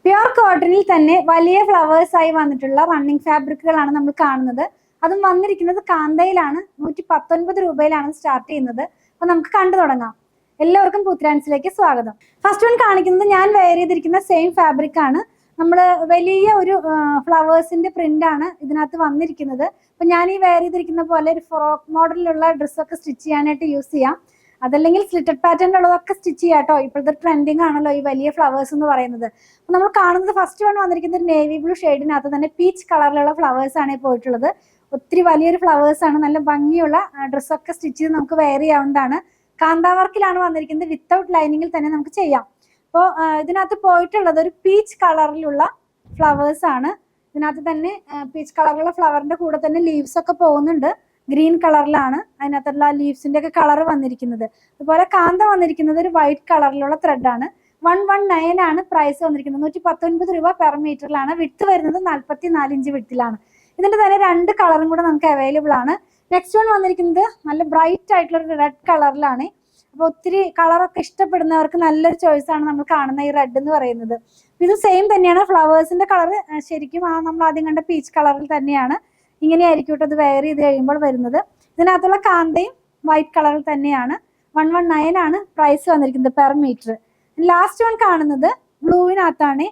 Pure കോട്ടണിൽ തന്നെ വലിയ ഫ്ലവേഴ്സ് ആയി വന്നിട്ടുള്ള റണ്ണിങ് ഫാബ്രിക്കുകളാണ് നമ്മൾ കാണുന്നത്. അതും വന്നിരിക്കുന്നത് കാന്തയിലാണ്. 119 രൂപയിലാണ് സ്റ്റാർട്ട് ചെയ്യുന്നത്. അപ്പൊ നമുക്ക് കണ്ടു തുടങ്ങാം. എല്ലാവർക്കും പുത്രാൻസിലേക്ക് സ്വാഗതം. ഫസ്റ്റ് വൺ കാണിക്കുന്നത് ഞാൻ വെയർ ചെയ്തിരിക്കുന്ന സെയിം ഫാബ്രിക് ആണ്. നമ്മൾ വലിയ ഒരു ഫ്ലവേഴ്സിന്റെ പ്രിന്റ് ആണ് ഇതിനകത്ത് വന്നിരിക്കുന്നത്. അപ്പൊ ഞാൻ ഈ വെയർ ചെയ്തിരിക്കുന്ന പോലെ ഒരു ഫ്രോക്ക് മോഡലിലുള്ള ഡ്രസ്സൊക്കെ സ്റ്റിച്ച് ചെയ്യാനായിട്ട് യൂസ് ചെയ്യാം. അതല്ലെങ്കിൽ സ്ലിറ്റഡ് പാറ്റേൺ ഉള്ളതൊക്കെ സ്റ്റിച്ച് ചെയ്യാം കേട്ടോ. ഇപ്പോഴത്തെ ട്രെൻഡിങ് ആണല്ലോ ഈ വലിയ ഫ്ലവേഴ്സ് എന്ന് പറയുന്നത്. അപ്പൊ നമ്മൾ കാണുന്നത് ഫസ്റ്റ് വൺ വന്നിരിക്കുന്നത് ഒരു നേവി ബ്ലൂ ഷെയ്ഡിനകത്ത് തന്നെ പീച്ച് കളറിലുള്ള ഫ്ലവേഴ്സ് ആണ് പോയിട്ടുള്ളത്. ഒത്തിരി വലിയൊരു ഫ്ലവേഴ്സ് ആണ്. നല്ല ഭംഗിയുള്ള ഡ്രസ്സൊക്കെ സ്റ്റിച്ച് ചെയ്ത് നമുക്ക് വെയർ ചെയ്യാവുന്നതാണ്. കാന്താ വർക്കിലാണ് വന്നിരിക്കുന്നത്. വിത്തൗട്ട് ലൈനിങ്ങിൽ തന്നെ നമുക്ക് ചെയ്യാം. അപ്പോൾ ഇതിനകത്ത് പോയിട്ടുള്ളത് ഒരു പീച്ച് കളറിലുള്ള ഫ്ലവേഴ്സ് ആണ്. ഇതിനകത്ത് തന്നെ പീച്ച് കളറിലുള്ള ഫ്ലവറിന്റെ കൂടെ തന്നെ ലീവ്സ് ഒക്കെ പോകുന്നുണ്ട്. ഗ്രീൻ കളറിലാണ് അതിനകത്തുള്ള ലീവ്സിന്റെ ഒക്കെ കളർ വന്നിരിക്കുന്നത്. അതുപോലെ കാന്ത വന്നിരിക്കുന്നത് ഒരു വൈറ്റ് കളറിലുള്ള ത്രെഡ് ആണ്. 119 ആണ് പ്രൈസ് വന്നിരിക്കുന്നത്. 119 രൂപ പെർ മീറ്ററിലാണ്. വിട്ട് വരുന്നത് 44 ഇഞ്ച് വിട്ടിലാണ്. ഇതിന്റെ തന്നെ 2 കളറും കൂടെ നമുക്ക് അവൈലബിൾ ആണ്. നെക്സ്റ്റ് വൺ വന്നിരിക്കുന്നത് നല്ല ബ്രൈറ്റ് ആയിട്ടുള്ള ഒരു റെഡ് കളറിലാണ്. അപ്പൊ ഒത്തിരി കളറൊക്കെ ഇഷ്ടപ്പെടുന്നവർക്ക് നല്ലൊരു ചോയ്സ് ആണ് നമ്മൾ കാണുന്ന ഈ റെഡ് എന്ന് പറയുന്നത്. ഇത് സെയിം തന്നെയാണ്. ഫ്ലവേഴ്സിന്റെ കളർ ശരിക്കും നമ്മൾ ആദ്യം കണ്ട പീച്ച് കളറിൽ തന്നെയാണ്. ഇങ്ങനെയായിരിക്കും അത് വെയർ ചെയ്ത് കഴിയുമ്പോൾ വരുന്നത്. ഇതിനകത്തുള്ള കാന്തയും വൈറ്റ് കളറിൽ തന്നെയാണ്. 119 ആണ് പ്രൈസ് വന്നിരിക്കുന്നത് പെർ മീറ്റർ. ലാസ്റ്റ് വൺ കാണുന്നത് ബ്ലൂവിനകത്താണ്.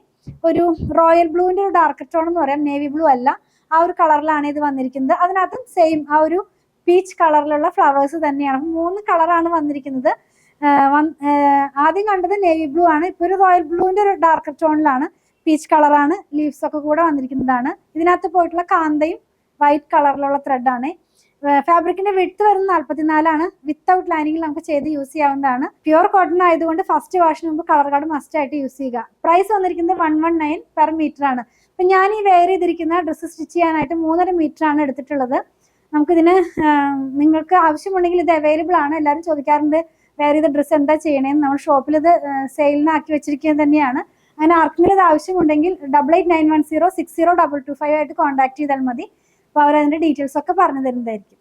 ഒരു റോയൽ ബ്ലൂവിന്റെ ഒരു ഡാർക്ക് ടോൺ എന്ന് പറയാം. നേവി ബ്ലൂ അല്ല, ആ ഒരു കളറിലാണ് ഇത് വന്നിരിക്കുന്നത്. അതിനകത്തും സെയിം ആ ഒരു പീച്ച് കളറിലുള്ള ഫ്ലവേഴ്സ് തന്നെയാണ്. 3 കളറാണ് വന്നിരിക്കുന്നത്. ആദ്യം കണ്ടത് നേവി ബ്ലൂ ആണ്. ഇപ്പൊ ഒരു റോയൽ ബ്ലൂവിന്റെ ഒരു ഡാർക്ക് ടോണിലാണ്. പീച്ച് കളറാണ്. ലീവ്സ് ഒക്കെ കൂടെ വന്നിരിക്കുന്നതാണ്. ഇതിനകത്ത് പോയിട്ടുള്ള കാന്തയും വൈറ്റ് കളറിലുള്ള ത്രെഡാണ്. ഫാബ്രിക്കിന്റെ വിഡ്ത്ത് വരുന്നത് 44 ആണ്. വിത്തൗട്ട് ലൈനിങ്ങിൽ നമുക്ക് ചെയ്ത് യൂസ് ചെയ്യാവുന്നതാണ്. പ്യുർ കോട്ടൺ ആയതുകൊണ്ട് ഫസ്റ്റ് വാഷിന് മുമ്പ് കളർ കാർഡ് മസ്റ്റ് ആയിട്ട് യൂസ് ചെയ്യുക. പ്രൈസ് വന്നിരിക്കുന്നത് 119 പെർ മീറ്റർ ആണ്. അപ്പൊ ഞാൻ ഈ വെയർ ചെയ്തിരിക്കുന്ന ഡ്രസ്സ് സ്റ്റിച്ച് ചെയ്യാനായിട്ട് 3.5 മീറ്റർ ആണ് എടുത്തിട്ടുള്ളത്. നമുക്കിതിന് നിങ്ങൾക്ക് ആവശ്യമുണ്ടെങ്കിൽ ഇത് അവൈലബിൾ ആണ്. എല്ലാവരും ചോദിക്കാറുണ്ട് വെയർ ചെയ്ത ഡ്രസ്സ് എന്താ ചെയ്യണേന്ന്. നമ്മൾ ഷോപ്പിൽ ഇത് സെയിലിന് ആക്കി വെച്ചിരിക്കുന്നത് തന്നെയാണ്. അങ്ങനെ ആർക്കെങ്കിലും ഇത് ആവശ്യമുണ്ടെങ്കിൽ 8891060225 ആയിട്ട് കോൺടാക്ട് ചെയ്താൽ മതി. അപ്പോൾ അവർ അതിന്റെ ഡീറ്റെയിൽസ് ഒക്കെ പറഞ്ഞു തരുന്നതായിരിക്കും.